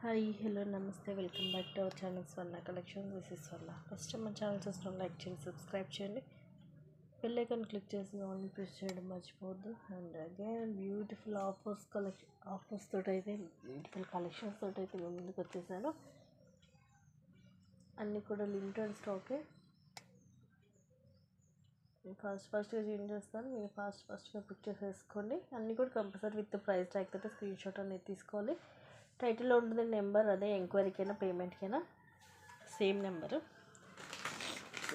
Hi hello నమస్తే welcome back to our channel Swarna collection. This is Swarna. First మన channel చూసిన like చేయండి, subscribe చేయండి, bell icon click చేసి on press చేయడం మర్చిపోవద్దు. అండ్ అగైన్ బ్యూటిఫుల్ ఆఫర్స్ తోటి అయితే బ్యూటిఫుల్ కలెక్షన్స్ తోటి అయితే మేము ముందుకు వచ్చేసాను. అన్నీ కూడా లిమిటెడ్ స్టాకే. ఫస్ట్గా చేంజ్ చేస్తాను, మీరు ఫస్ట్గా బుక్ చేసేసుకోండి. అన్నీ కూడా కంపల్సరీ విత్ ప్రైస్ ట్యాగ్ తోటి స్క్రీన్ షాట్ అనేది తీసుకోవాలి. టైటిల్లో ఉంటుంది నెంబర్, అదే ఎంక్వైరీకైనా పేమెంట్కైనా same number.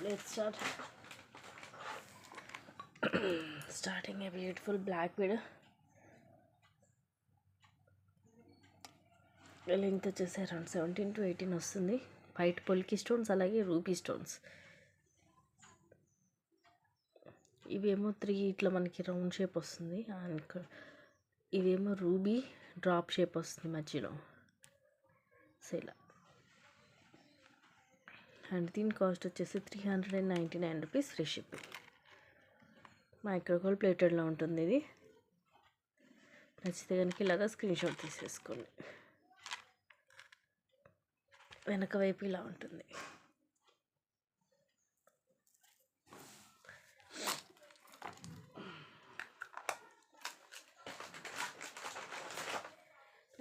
Let's starting a beautiful black bead. Length వచ్చేసి అరౌండ్ 17 to 18 వస్తుంది. వైట్ పొల్కి స్టోన్స్, అలాగే రూబీ స్టోన్స్. ఇవేమో 3 ఇట్లా మనకి రౌండ్ షేప్ వస్తుంది. ఇవేమో రూబీ డ్రాప్ షేప్ వస్తుంది మధ్యలో. సో ఇలా. అండ్ దీని కాస్ట్ వచ్చేసి 399 రూపీస్ ఫ్రీ షిప్పింగ్. మైక్రోగోల్డ్ ప్లేటెడ్లో ఉంటుంది ఇది. నచ్చితే కనుక ఇలాగా స్క్రీన్ షాట్ తీసేసుకోండి. వెనక వైపు ఇలా ఉంటుంది.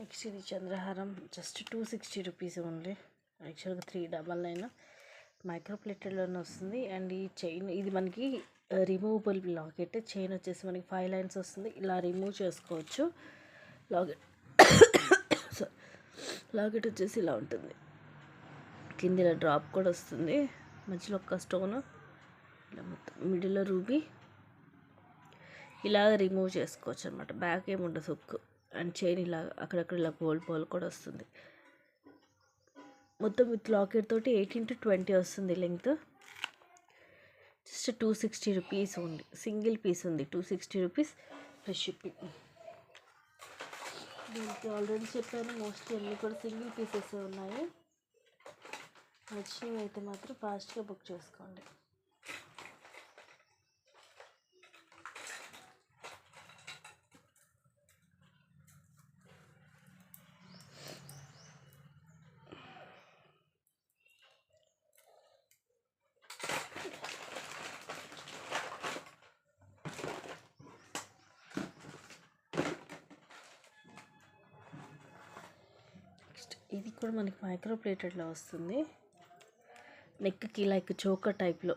నెక్స్ట్ ఇది చంద్రహారం, జస్ట్ 260 రూపీస్ ఓన్లీ. యాక్చువల్గా 399 మైక్రో ప్లేటెడ్లోనే వస్తుంది. అండ్ ఈ చైన్ ఇది మనకి రిమూవబుల్ లాకెట్. చైన్ వచ్చేసి మనకి 5 లైన్స్ వస్తుంది. ఇలా రిమూవ్ చేసుకోవచ్చు. లాకెట్ వచ్చేసి ఇలా ఉంటుంది. కింద ఇలా డ్రాప్ కూడా వస్తుంది. మధ్యలో ఒక స్టోన్, ఇలా మొత్తం మిడిల్లో రూబీ. ఇలా రిమూవ్ చేసుకోవచ్చు అనమాట. బ్యాక్ ఏముండదు హుక్. అండ్ చైన్ ఇలా అక్కడక్కడ ఇలా గోల్డ్ బాల్ కూడా వస్తుంది. మొత్తం విత్ లాకెట్ తోటి 18 to 20 వస్తుంది లెంగ్త్. జస్ట్ 260 రూపీస్ ఉంది. సింగిల్ పీస్ ఉంది, 260 రూపీస్ ఫ్రీ షిప్పింగ్. దీనికి ఆల్రెడీ చెప్పాను, మోస్ట్లీ అన్నీ కూడా సింగిల్ పీసెస్ ఉన్నాయి. నచ్చినవి అయితే మాత్రం ఫాస్ట్గా బుక్ చేసుకోండి. ఇది కూడా మనకి మైక్రో ప్లేటెడ్లో వస్తుంది. నెక్కి లైక్ చోకర్ టైప్లో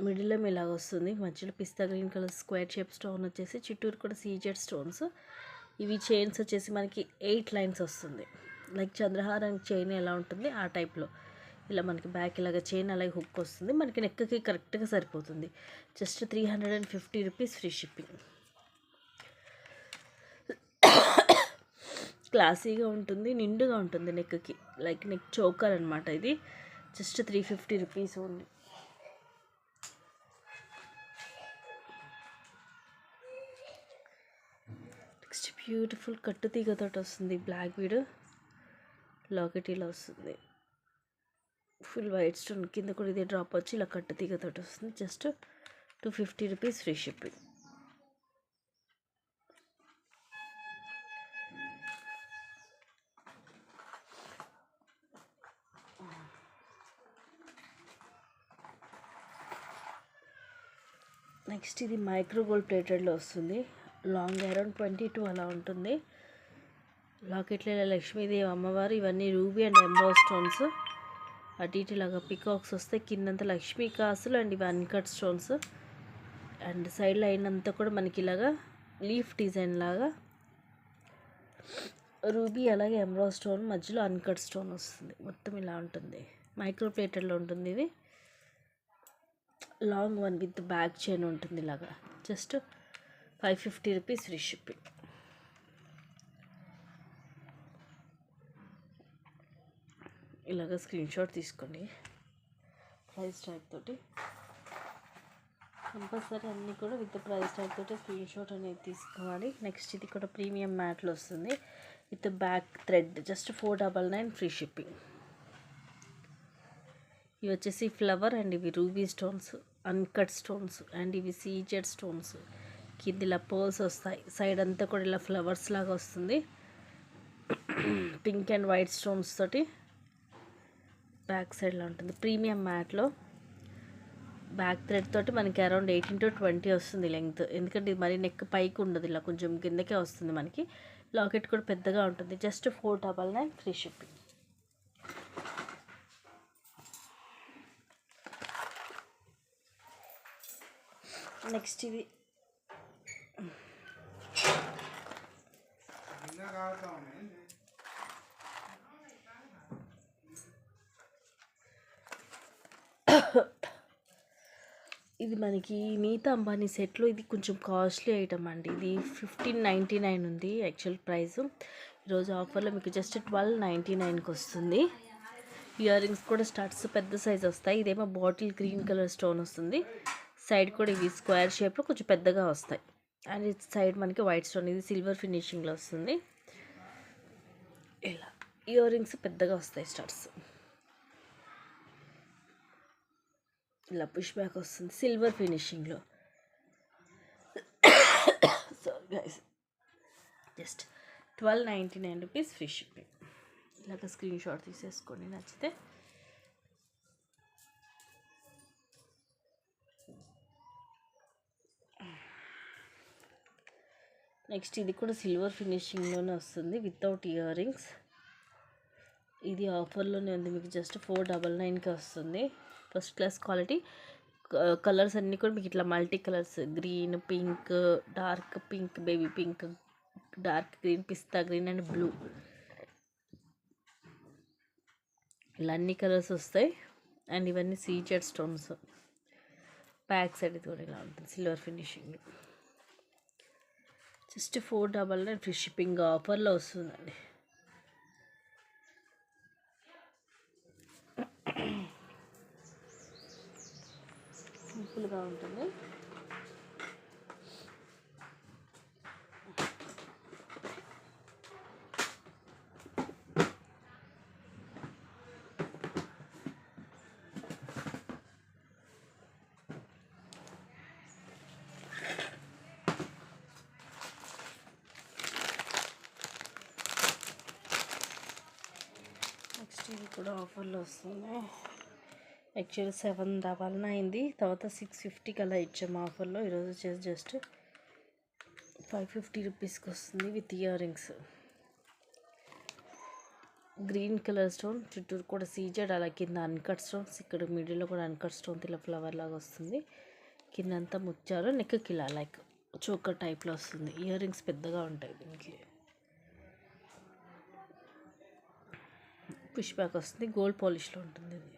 మిడిల్లో ఇలాగ వస్తుంది. మధ్యలో pista green colour square shape stone వచ్చేసి, చుట్టూరు కూడా సీజెడ్ స్టోన్స్. ఇవి చైన్స్ వచ్చేసి మనకి 8 లైన్స్ వస్తుంది. లైక్ చంద్రహారానికి చైన్ ఎలా ఉంటుంది ఆ టైప్లో. ఇలా మనకి బ్యాక్ ఇలాగ చైన్ అలాగే హుక్ వస్తుంది. మనకి నెక్కి కరెక్ట్గా సరిపోతుంది. Just 350 rupees free shipping. క్లాసీగా ఉంటుంది, నిండుగా ఉంటుంది నెక్కి. లైక్ నెక్ చోకర్ అనమాట ఇది. Just 350 rupees only. Next beautiful కట్టు తీగతో వస్తుంది బ్లాక్ బీడ్. లాకెట్ ఇలా వస్తుంది. ఫుల్ వైట్ స్టోన్ కింద కూడా ఇదే డ్రాప్ వచ్చి ఇలా కట్టు తీగతో వస్తుంది. Just 250 rupees free shipping. Next ఇది మైక్రో గోల్డ్ ప్లేటెడ్లో వస్తుంది. లాంగ్ అరౌండ్ 22 అలా ఉంటుంది. లాకెట్లో ఇలా లక్ష్మీదేవి అమ్మవారు, ఇవన్నీ రూబీ అండ్ ఎంబ్రాయిడ్ స్టోన్స్. అటు ఇటు ఇలాగా పికాక్స్ వస్తాయి. కిందంతా లక్ష్మీ కాసులు అండ్ ఇవి uncut stones. And side line అంతా కూడా మనకి ఇలాగా లీఫ్ డిజైన్ లాగా రూబీ అలాగే ఎంబ్రాయిడ్ స్టోన్, మధ్యలో అన్కట్ స్టోన్ వస్తుంది. మొత్తం ఇలా ఉంటుంది. మైక్రో ప్లేటెడ్లో ఉంటుంది ఇది. Long one with back chain ఉంటుంది ఇలాగా. Just 550 rupees free shipping. ఇలాగ స్క్రీన్ షాట్ తీసుకోండి ప్రైస్ ట్యాగ్ తోటి. కంపల్సరీ అన్నీ కూడా విత్ ప్రైస్ ట్యాగ్ తోటి స్క్రీన్ షాట్ అనేది తీసుకోవాలి. నెక్స్ట్ ఇది కూడా ప్రీమియం మ్యాట్లో వస్తుంది with back thread. Just 499 free shipping. ఇవి వచ్చేసి ఫ్లవర్ అండ్ ఇవి ruby stones, uncut stones. And ఇవి సీజెడ్ స్టోన్స్. కింద ఇలా పర్ల్స్ వస్తాయి. సైడ్ అంతా కూడా ఇలా ఫ్లవర్స్ లాగా వస్తుంది. పింక్ అండ్ వైట్ స్టోన్స్ తోటి బ్యాక్ సైడ్లో ఉంటుంది. ప్రీమియం మ్యాట్లో బ్యాక్ థ్రెడ్ తోటి మనకి అరౌండ్ 18 to 20 వస్తుంది లెంగ్త్. ఎందుకంటే ఇది మరి నెక్ పైకి ఉండదు, ఇలా కొంచెం కిందకే వస్తుంది మనకి. లాకెట్ కూడా పెద్దగా ఉంటుంది. Just 499 free shipping. నెక్స్ట్ ఇది ఇది మనకి నీతా అంబానీ సెట్లో ఇది కొంచెం కాస్ట్లీ ఐటమ్ అండి. ఇది 1599 ఉంది యాక్చువల్ ప్రైస్. ఈరోజు ఆఫర్లో మీకు జస్ట్ 1299కి వస్తుంది. ఇయర్ రింగ్స్ కూడా స్టార్ట్స్ పెద్ద సైజ్ వస్తాయి. ఇదేమో బాటిల్ గ్రీన్ కలర్ స్టోన్ వస్తుంది. సైడ్ కూడా ఇవి స్క్వేర్ షేప్లో కొంచెం పెద్దగా వస్తాయి. అండ్ ఇట్ సైడ్ మనకి వైట్ స్టోన్, ఇది సిల్వర్ ఫినిషింగ్లో వస్తుంది. ఇలా ఇయర్ రింగ్స్ పెద్దగా వస్తాయి స్టార్ట్స్. ఇలా పుష్ బ్యాక్ వస్తుంది సిల్వర్ ఫినిషింగ్లో. So guys just 1299 rupees free shipping. ఇలాగ స్క్రీన్ షాట్ తీసేసుకోండి నచ్చితే. నెక్స్ట్ ఇది కూడా సిల్వర్ ఫినిషింగ్లోనే వస్తుంది వితౌట్ ఇయర్ రింగ్స్. ఇది ఆఫర్లోనే ఉంది, మీకు జస్ట్ 499కి వస్తుంది. First class quality. కలర్స్ అన్నీ కూడా మీకు ఇట్లా multi colours, green, pink, dark pink, baby pink, dark green, pista green and blue, ఇలా అన్ని కలర్స్ వస్తాయి. అండ్ ఇవన్నీ సీజెడ్ స్టోన్స్. బ్యాక్ సైడ్ ఇది కూడా ఇలా ఉంటుంది silver finishing. Just 499 free shipping ఆఫర్లో వస్తుందండి. సింపుల్గా ఉంటుంది. నెక్స్ట్ ఇది కూడా ఆఫర్లో వస్తుంది. యాక్చువల్లీ 799 అయింది, తర్వాత 650కి అలా ఇచ్చాము ఆఫర్లో. ఈరోజు వచ్చేసి జస్ట్ 550 రూపీస్కి వస్తుంది with ear rings. Green colour stone, చుట్టూరు కూడా సీజెడ్, అలా కింద అన్కట్ స్టోన్స్, ఇక్కడ మిడిల్లో కూడా అన్కట్ స్టోన్ ఇలా ఫ్లవర్ లాగా వస్తుంది. కిందంతా ముచ్చారు, నెక్కి ఇలా లైక్ చోకర్ టైప్లో వస్తుంది. ఇయర్ రింగ్స్ పెద్దగా ఉంటాయి దీనికి. పుష్ బ్యాక్ వస్తుంది, గోల్డ్ పాలిష్లో ఉంటుంది ఇది.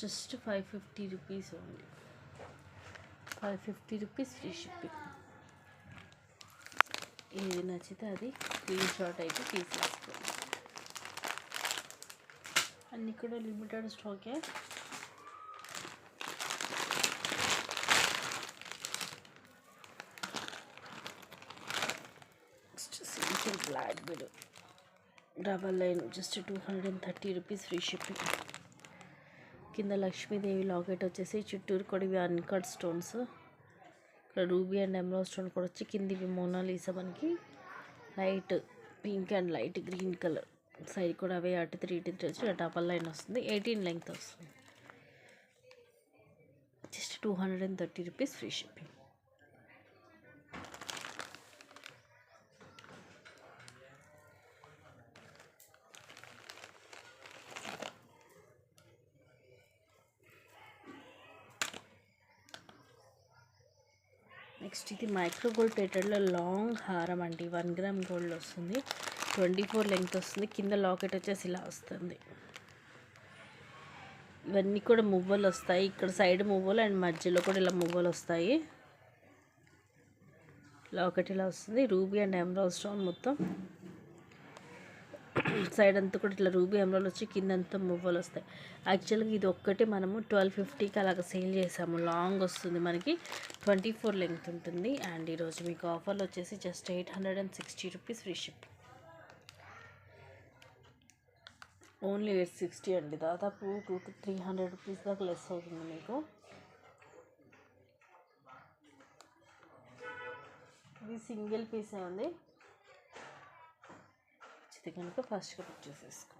Just 550 rupees only. 550 rupees free shipping. ఏది నచ్చితే అది స్క్రీన్ షాట్ అయితే తీసేసుకోండి. అన్నీ కూడా లిమిటెడ్ స్టాకే. సింపుల్ బ్లాక్ బిల్ double line just 230 rupees free shipping. కింద లక్ష్మీదేవి లాకెట్ వచ్చేసి చుట్టూరు కూడా ఇవి అన్కట్ స్టోన్స్. ఇక్కడ రూబీ అండ్ ఎమరాల్డ్ స్టోన్ కూడా వచ్చి కింద ఇవి మోనాలిసా మనకి light pink and light green colour. Side కూడా అవే అటు 3 వచ్చి డబల్ లైన్ వస్తుంది. 18 లెంగ్త్ వస్తుంది. Just 230 rupees free shipping. Next ఇది మైక్రో గోల్డ్ ప్లేటెడ్లో లాంగ్ హారం అండి. 1 గ్రామ్ గోల్డ్ వస్తుంది. 24 లెంగ్త్ వస్తుంది. కింద లాకెట్ వచ్చేసి ఇలా వస్తుంది. ఇవన్నీ కూడా మువ్వలు వస్తాయి. ఇక్కడ సైడ్ మువ్వలు అండ్ మధ్యలో కూడా ఇలా మువ్వలు వస్తాయి. లాకెట్ ఇలా వస్తుంది. రూబీ అండ్ ఎమరాల్డ్ స్టోన్ మొత్తం సైడ్ అంతా కూడా ఇట్లా రూబీ ఎమరాల్డ్ వచ్చి కిందంతా మువ్వలు వస్తాయి. యాక్చువల్గా ఇది ఒక్కటే మనము 1250కి అలాగ సేల్ చేసాము. లాంగ్ వస్తుంది మనకి, 24 లెంగ్త్ ఉంటుంది. అండ్ ఈరోజు మీకు ఆఫర్లో వచ్చేసి just 860 rupees free ship. Only 860 అండి. దాదాపు 200 to 300 రూపీస్ దాకా లెస్ అవుతుంది మీకు. ఇది సింగిల్ పీసే ఉంది. ఇది కనుక ఫస్ట్గా బుక్ చేసేసుకోండి.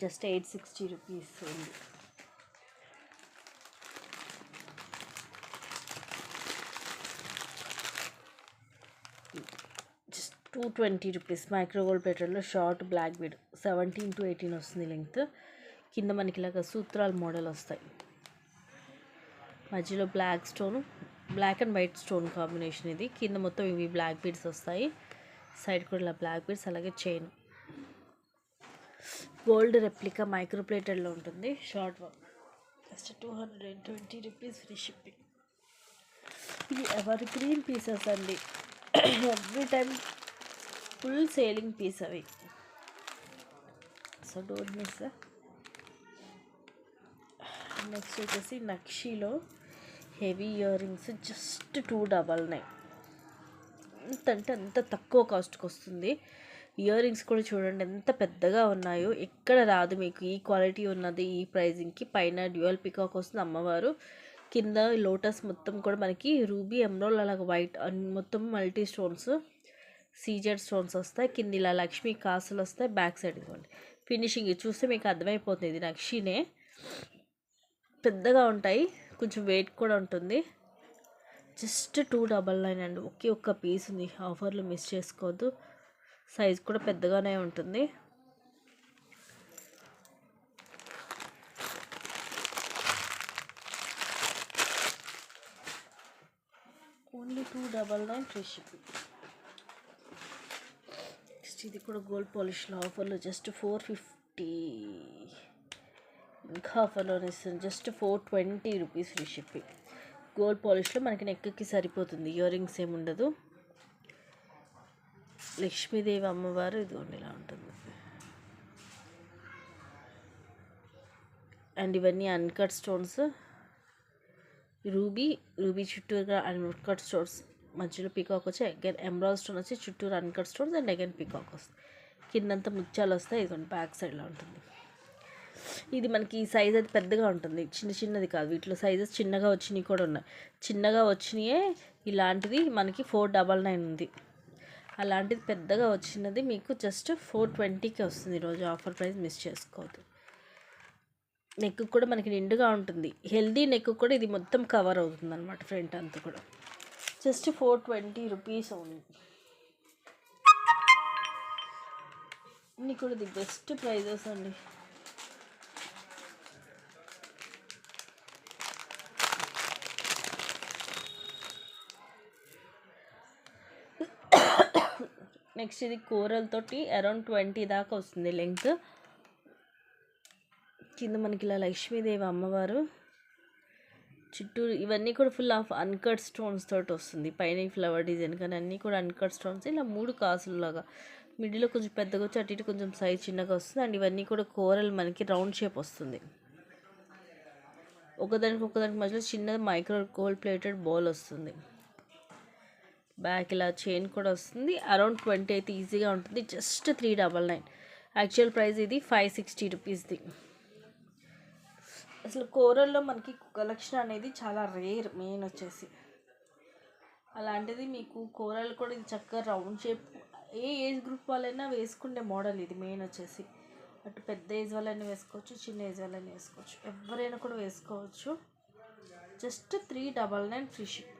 జస్ట్ 860 రూపీస్ ఉంది. జస్ట్ 220 రూపీస్ మైక్రో గోల్డ్ ప్లేటర్లో షార్ట్ బ్లాక్ బీడ్ 17 to 18 వస్తుంది లెంగ్త్. కింద మనకి ఇలాగ సూత్రాల మోడల్ వస్తాయి. మధ్యలో black stone, black and white stone combination ఇది. కింద మొత్తం ఇవి బ్లాక్ బీడ్స్ వస్తాయి. సైడ్ కూడా ఇలా బ్లాక్ బీడ్స్, అలాగే చైన్. గోల్డ్ రెప్లికా మైక్రో ప్లేటెడ్లో ఉంటుంది. Short work just 220 rupees free shipping. ఇది ఎవర్ గ్రీన్ పీసెస్ అండి. Every time full selling piece అవి. So don't miss. నెక్స్ట్ వచ్చేసి నక్షీలో హెవీ ఇయర్ రింగ్స్ జస్ట్ 299. ఎంత అంటే అంత తక్కువ కాస్ట్కి వస్తుంది. ఇయర్ రింగ్స్ కూడా చూడండి ఎంత పెద్దగా ఉన్నాయో. ఎక్కడ రాదు మీకు ఈ క్వాలిటీ ఉన్నది ఈ ప్రైజింగ్కి. పైన డ్యూయల్ పికాక్ వస్తుంది అమ్మవారు. కింద లోటస్ మొత్తం కూడా మనకి రూబీ, ఎమరాల్డ్, అలాగే వైట్ మొత్తం మల్టీ స్టోన్స్, సీజెడ్ స్టోన్స్ వస్తాయి. కింద ఇలా లక్ష్మీ కాసులు వస్తాయి. బ్యాక్ సైడ్ ఇవ్వండి. ఫినిషింగ్ చూస్తే మీకు అర్థమైపోతుంది ఇది నక్షీనే. పెద్దగా ఉంటాయి, కొంచెం వెయిట్ కూడా ఉంటుంది. జస్ట్ 299 అండి. ఒక్క పీస్ ఉంది. ఆఫర్లో మిస్ చేసుకోవద్దు. సైజ్ కూడా పెద్దగానే ఉంటుంది. Only 299 free shipping. నెక్స్ట్ ఇది కూడా గోల్డ్ పాలిష్లో ఆఫర్లో జస్ట్ 450. ఇంకా ఆఫర్లోనే ఇస్తుంది. Just 420 rupees free shipping. Gold పాలిష్లో మనకి నెక్కి సరిపోతుంది. ఇయర్ రింగ్స్ ఏమి ఉండదు. లక్ష్మీదేవి అమ్మవారు ఇదిగోండి ఇలా ఉంటుంది. అండ్ ఇవన్నీ అన్కట్ స్టోన్స్. రూబీ చుట్టూరుగా అన్కట్ స్టోన్స్, మధ్యలో పీకాక్ వచ్చి అగైన్ ఎమరాల్డ్ స్టోన్ వచ్చి చుట్టూరు uncut stones and again peacock వస్తుంది. కిందంతా ముత్యాలు వస్తాయి. ఇదిగోండి బ్యాక్ సైడ్లో ఉంటుంది. ఇది మనకి సైజ్ అది పెద్దగా ఉంటుంది, చిన్నది కాదు. వీటిలో సైజెస్ చిన్నగా వచ్చినవి కూడా ఉన్నాయి. చిన్నగా వచ్చినాయే ఇలాంటిది మనకి 499 ఉంది. అలాంటిది పెద్దగా వచ్చినది మీకు జస్ట్ 420కి వస్తుంది. ఈరోజు ఆఫర్ ప్రైస్ మిస్ చేసుకోవద్దు. నెక్ కూడా మనకి నిండుగా ఉంటుంది. హెల్దీ నెక్ కూడా ఇది మొత్తం కవర్ అవుతుంది అనమాట. ఫ్రంట్ అంతా కూడా జస్ట్ 420 రూపీస్ ఉంది. ఇన్ని కూడా ది బెస్ట్ ప్రైజెస్ అండి. నెక్స్ట్ ఇది కోరల్ తోటి అరౌండ్ 20 దాకా వస్తుంది లెంగ్త్. కింద మనకి ఇలా లక్ష్మీదేవి అమ్మవారు చుట్టూరు ఇవన్నీ కూడా ఫుల్ ఆఫ్ అన్కట్ స్టోన్స్ తోటి వస్తుంది. పైన ఫ్లవర్ డిజైన్ కానీ అన్నీ కూడా అన్కట్ స్టోన్స్. ఇలా 3 కాసులలాగా మిడిల్లో కొంచెం పెద్దగా వచ్చి అటు ఇటు కొంచెం సైజ్ చిన్నగా వస్తుంది. అండ్ ఇవన్నీ కూడా కోరల్ మనకి రౌండ్ షేప్ వస్తుంది. ఒకదానికి మధ్యలో చిన్న మైక్రో గోల్డ్ ప్లేటెడ్ బౌల్ వస్తుంది. బ్యాక్ ఇలా చైన్ కూడా వస్తుంది. అరౌండ్ 20 అయితే ఈజీగా ఉంటుంది. జస్ట్ 399. యాక్చువల్ ప్రైస్ ఇది 560 రూపీస్ది. అసలు కోరల్లో మనకి కలెక్షన్ అనేది చాలా రేర్. మెయిన్ వచ్చేసి అలాంటిది మీకు కోరల్ కూడా ఇది చక్కగా రౌండ్ షేప్ ఏ ఏజ్ గ్రూప్ వాళ్ళైనా వేసుకునే మోడల్ ఇది. మెయిన్ వచ్చేసి అటు పెద్ద ఏజ్ వాళ్ళైనా వేసుకోవచ్చు, చిన్న ఏజ్ వాళ్ళైనా వేసుకోవచ్చు, ఎవరైనా కూడా వేసుకోవచ్చు. Just 399 free ship.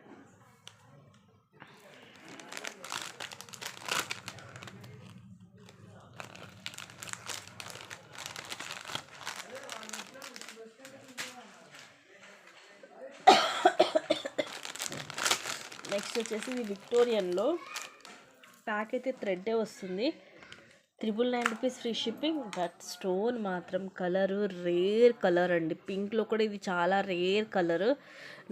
నెక్స్ట్ వచ్చేసి ఇది విక్టోరియన్లో ప్యాక్ అయితే థ్రెడ్డే వస్తుంది. 999 rupees free shipping. But stone మాత్రం కలరు రేర్ కలర్ అండి. పింక్లో కూడా ఇది చాలా రేర్ కలరు.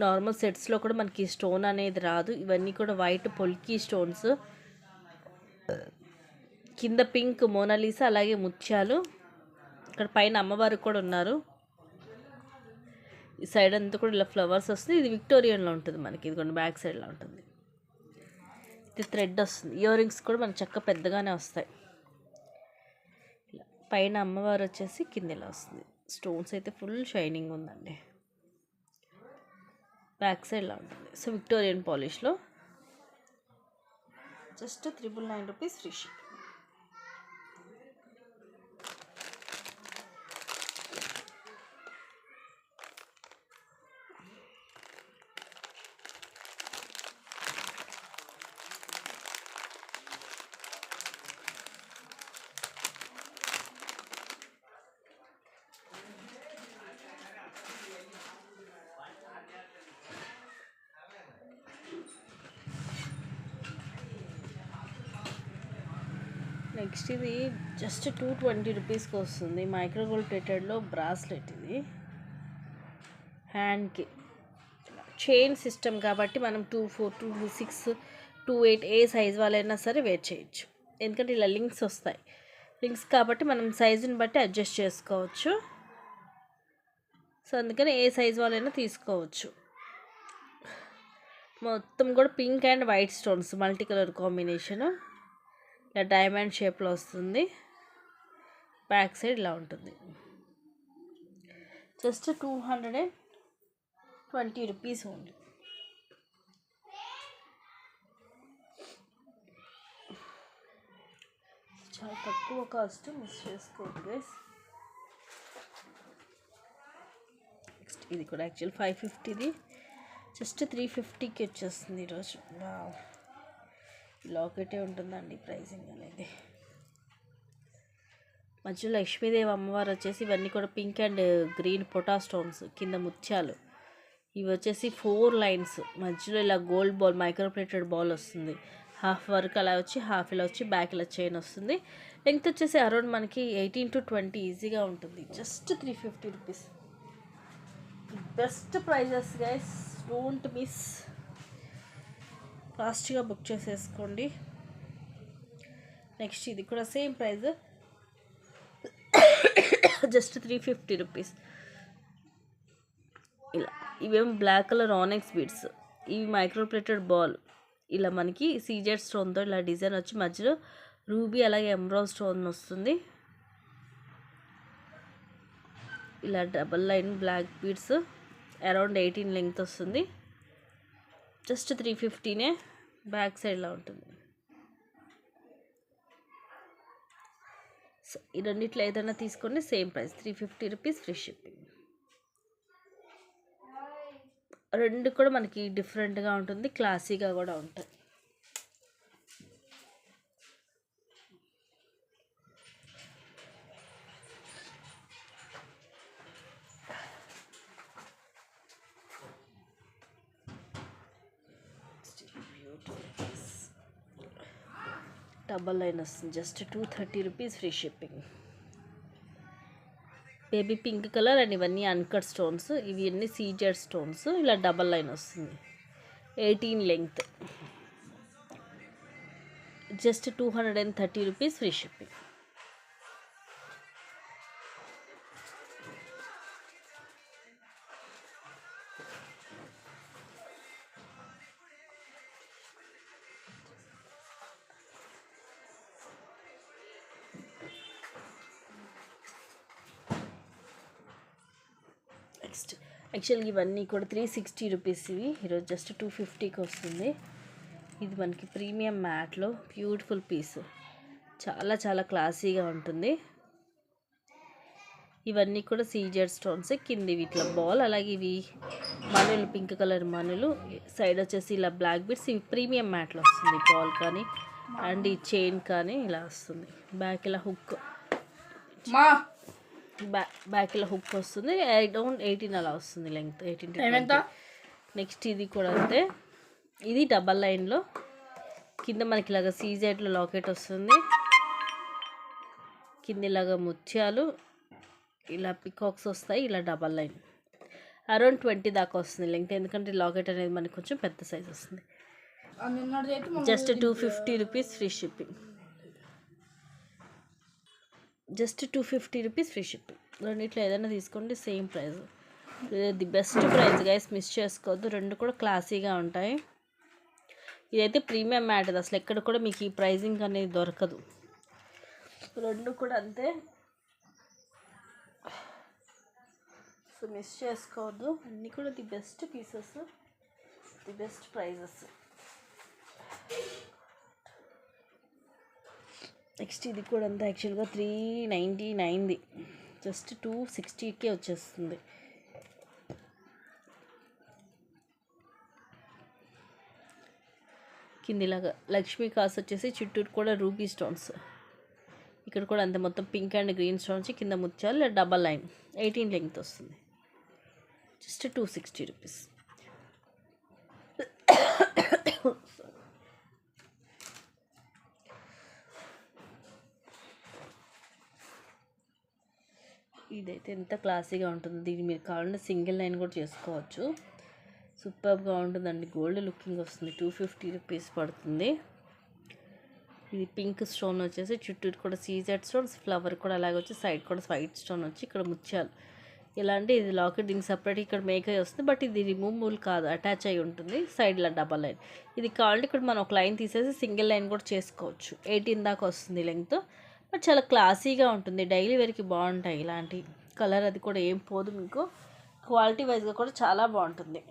నార్మల్ సెట్స్లో కూడా మనకి స్టోన్ అనేది రాదు. ఇవన్నీ కూడా వైట్ పొల్కీ స్టోన్స్. కింద పింక్ మోనాలిసా, అలాగే ముత్యాలు. ఇక్కడ పైన అమ్మవారు కూడా ఉన్నారు. ఈ సైడ్ అంతా కూడా ఇలా ఫ్లవర్స్ వస్తుంది. ఇది విక్టోరియన్లో ఉంటుంది మనకి. ఇది కొన్ని బ్యాక్ సైడ్లో ఉంటుంది. ఇది థ్రెడ్ వస్తుంది. ఇయర్ రింగ్స్ కూడా మనకు చక్క పెద్దగానే వస్తాయి. ఇలా పైన అమ్మవారు వచ్చేసి కింద ఇలా వస్తుంది. స్టోన్స్ అయితే ఫుల్ షైనింగ్ ఉందండి. బ్యాక్ సైడ్ ఇలా ఉంటుంది. సో విక్టోరియన్ పాలిష్లో just 999 rupees free ship. Next ఇది జస్ట్ 220 రూపీస్కి వస్తుంది. మైక్రోగోల్డ్ ప్లేటెడ్లో బ్రాస్లెట్. ఇది హ్యాండ్కి చైన్ సిస్టమ్ కాబట్టి మనం 24, 26, 28 ఏ సైజ్ వాళ్ళైనా సరే వేర్ చేయొచ్చు. ఎందుకంటే ఇలా లింక్స్ వస్తాయి. లింక్స్ కాబట్టి మనం సైజుని బట్టి అడ్జస్ట్ చేసుకోవచ్చు. సో అందుకని ఏ సైజ్ వాళ్ళైనా తీసుకోవచ్చు. మొత్తం కూడా pink and white stones multi colour combination. ఇలా డైమండ్ షేప్లో వస్తుంది. బ్యాక్ సైడ్ ఇలా ఉంటుంది. Just 220 rupees only. చాలా తక్కువ కాస్ట్, మిస్ చేసుకోవద్దు గైస్. నెక్స్ట్ ఇది కూడా యాక్చువల్ 550ది జస్ట్ 350కి వచ్చేస్తుంది ఈరోజు. లాకెటే ఉంటుందండి ప్రైజింగ్ అనేది. మధ్యలో లక్ష్మీదేవి అమ్మవారు వచ్చేసి ఇవన్నీ కూడా పింక్ అండ్ గ్రీన్ పొటా స్టోన్స్, కింద ముత్యాలు. ఇవి వచ్చేసి 4 లైన్స్, మధ్యలో ఇలా గోల్డ్ బాల్ మైక్రోప్లేటెడ్ బాల్ వస్తుంది. హాఫ్ వర్క్ అలా వచ్చి హాఫ్ ఇలా వచ్చి బ్యాక్ ఇలా చైన్ వస్తుంది. లెంగ్త్ వచ్చేసి అరౌండ్ మనకి 18 to 20 ఈజీగా ఉంటుంది. Just 350 rupees. Best prices guys, don't miss. ఫాస్ట్గా బుక్ చేసేసుకోండి. నెక్స్ట్ ఇది కూడా సేమ్ ప్రైస్, జస్ట్ 350 రూపీస్. ఇలా ఇవేమో బ్లాక్ కలర్ ఆనెక్స్ బీడ్స్. ఇవి మైక్రోప్లేటెడ్ బాల్. ఇలా మనకి సీజెడ్ స్టోన్తో ఇలా డిజైన్ వచ్చి మధ్యలో రూబీ అలాగే ఎమరాల్డ్ స్టోన్ వస్తుంది. ఇలా double line black beads around 18 length వస్తుంది. జస్ట్ 350నే. బ్యాక్ సైడ్లో ఉంటుంది. సో ఈ రెండిట్లో ఏదైనా తీసుకోండి, same price 350 rupees free shipping. రెండు కూడా మనకి డిఫరెంట్గా ఉంటుంది, క్లాసీగా కూడా ఉంటాయి. డబల్ లైన్ వస్తుంది. Just 230 rupees free shipping. Baby pink colour and ఇవన్నీ అన్కట్ స్టోన్స్. ఇవి అన్నీ సీజెడ్ స్టోన్స్. ఇలా డబల్ లైన్ వస్తుంది, 18 length. Just 230 rupees free shipping. Next యాక్చువల్గా ఇవన్నీ కూడా 360 రూపీస్. ఇవి ఈరోజు జస్ట్ 250కి వస్తుంది. ఇది మనకి ప్రీమియం మ్యాట్లో బ్యూటిఫుల్ పీస్, చాలా చాలా క్లాసీగా ఉంటుంది. ఇవన్నీ కూడా సీజెడ్ స్టోన్స్. కింద ఇట్లా బాల్, అలాగే ఇవి మనులు, పింక్ కలర్ మనులు. సైడ్ వచ్చేసి ఇలా బ్లాక్ బీడ్స్. ఇవి ప్రీమియం మ్యాట్లో వస్తుంది. బాల్ కానీ అండ్ ఈ చైన్ కానీ ఇలా వస్తుంది. బ్యాక్ ఇలా హుక్, బ్యాక్ ఇలా హుక్ వస్తుంది. అరౌండ్ 18 అలా వస్తుంది లెంగ్త్, 18 to 20. నెక్స్ట్ ఇది కూడా అంతే. ఇది డబల్ లైన్లో కింద మనకి ఇలాగ సీజెడ్లో లాకెట్ వస్తుంది. కింద ఇలాగ ముత్యాలు, ఇలా పికాక్స్ వస్తాయి. ఇలా డబల్ లైన్ అరౌండ్ 20 దాకా వస్తుంది లెంగ్త్. ఎందుకంటే లాకెట్ అనేది మనకి కొంచెం పెద్ద సైజ్ వస్తుంది. Just 250 rupees free shipping. Just 250 rupees free shipping. రెండిట్లో ఏదైనా తీసుకోండి, same price. The best price guys, miss చేసుకోవద్దు. రెండు కూడా క్లాసీగా ఉంటాయి. ఇదైతే ప్రీమియం మ్యాట్, అసలు ఎక్కడ కూడా మీకు ఈ ప్రైజింగ్ అనేది దొరకదు. రెండు కూడా అంతే, సో మిస్ చేసుకోవద్దు. అన్నీ కూడా the best pieces, the best prices. Next ఇది కూడా అంతా యాక్చువల్గా 399ది, జస్ట్ 260కే వచ్చేస్తుంది. కిందిలాగా లక్ష్మీ కాస్ వచ్చేసి చుట్టూరు కూడా రూబీ స్టోన్స్, ఇక్కడ కూడా అంతే మొత్తం పింక్ అండ్ గ్రీన్ స్టోన్స్, కింద ముత్యాలు, డబల్ లైన్, 18 లెంగ్త్ వస్తుంది, జస్ట్ 260 రూపీస్. ఇదైతే ఎంత క్లాసీగా ఉంటుంది, దీన్ని మీరు కావాలంటే సింగిల్ లైన్ కూడా చేసుకోవచ్చు. సూపర్గా ఉంటుందండి, గోల్డ్ లుకింగ్ వస్తుంది. 250 రూపీస్ పడుతుంది. ఇది పింక్ స్టోన్ వచ్చేసి చుట్టూరు కూడా సీజెడ్ స్టోన్స్, ఫ్లవర్ కూడా అలాగే వచ్చి సైడ్ కూడా వైట్ స్టోన్ వచ్చి ఇక్కడ ముత్యాలు. ఇలా అంటే ఇది లాకెట్, దీనికి సపరేట్ ఇక్కడ మేక్ అయ్యి వస్తుంది, బట్ ఇది రిమూవబుల్ కాదు, అటాచ్ అయ్యి ఉంటుంది. సైడ్లో డబల్ లైన్, ఇది కావాలంటే ఇక్కడ మనం ఒక లైన్ తీసేసి సింగిల్ లైన్ కూడా చేసుకోవచ్చు. 18 దాకా వస్తుంది లెంగ్త్, బట్ చాలా క్లాసీగా ఉంటుంది, డైలీ వేర్కి బాగుంటాయి ఇలాంటి కలర్. అది కూడా ఏం పోదు మీకు, క్వాలిటీ వైజ్గా కూడా చాలా బాగుంటుంది.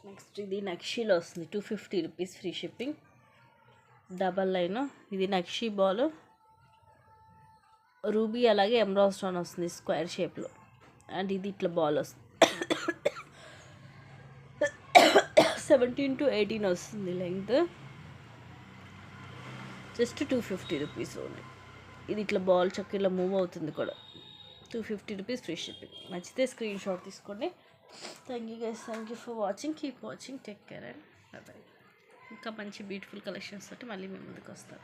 నెక్స్ట్ ఇది నక్షీలో వస్తుంది, 250 rupees free shipping, double line. ఇది నక్షీ బాల్, రూబీ అలాగే ఎమరాల్డ్ స్టోన్ వస్తుంది స్క్వేర్ షేప్లో, అండ్ ఇది ఇట్లా బాల్ వస్తుంది. 17 to 18 వస్తుంది లెంగ్త్, జస్ట్ 250 రూపీస్ ఓన్లీ. ఇది ఇట్లా బాల్ చక్క ఇలా మూవ్ అవుతుంది కూడా, 250 రూపీస్ ఫ్రీ షిప్పింగ్. నచ్చితే స్క్రీన్ షాట్ తీసుకోండి. Thank you guys, thank you for watching, keep watching, take care and by by. ఇంకా మంచి బ్యూటిఫుల్ కలెక్షన్స్ తోటి మళ్ళీ మేము ముందుకు వస్తాం.